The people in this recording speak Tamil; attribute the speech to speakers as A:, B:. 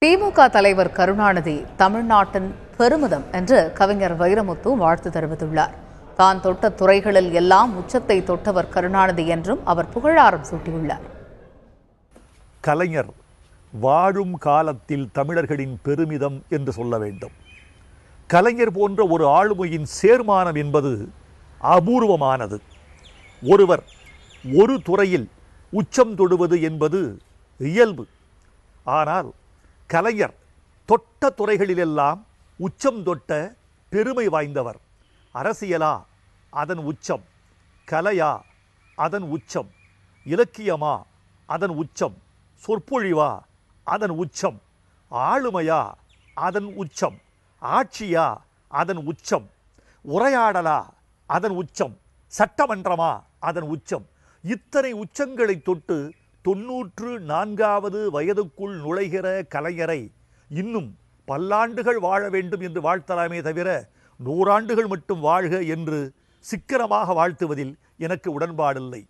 A: திமுக தலைவர் கருணாநிதி தமிழ்நாட்டின் பெருமிதம் என்று கவிஞர் வைரமுத்து வாழ்த்து தெரிவித்துள்ளார். தான் தொட்ட துறைகளில் எல்லாம் உச்சத்தை தொட்டவர் கருணாநிதி என்றும் அவர் புகழாரம் சூட்டியுள்ளார்.
B: கலைஞர் வாழும் காலத்தில் தமிழர்களின் பெருமிதம் என்று சொல்ல வேண்டும். கலைஞர் போன்ற ஒரு ஆளுமையின் சேர்மானம் என்பது அபூர்வமானது. ஒருவர் ஒரு துறையில் உச்சம் தொடுவது என்பது இயல்பு. ஆனால் கலைஞர் தொட்ட துறைகளிலெல்லாம் உச்சம் தொட்ட பெருமை வாய்ந்தவர். அரசியலா அதன் உச்சம், கலையா அதன் உச்சம், இலக்கியமா அதன் உச்சம், சொற்பொழிவா அதன் உச்சம், ஆளுமையா அதன் உச்சம், ஆட்சியா அதன் உச்சம், உரையாடலா அதன் உச்சம், சட்டமன்றமா அதன் உச்சம். இத்தனை உச்சங்களை தொட்டு 94வது வயதுக்குள் நுழைகிற கலைஞரை இன்னும் பல்லாண்டுகள் வாழ வேண்டும் என்று வாழ்த்தலாமே தவிர 100 ஆண்டுகள் மட்டும் வாழ்க என்று சிக்கனமாக வாழ்த்துவதில் எனக்கு உடன்பாடில்லை.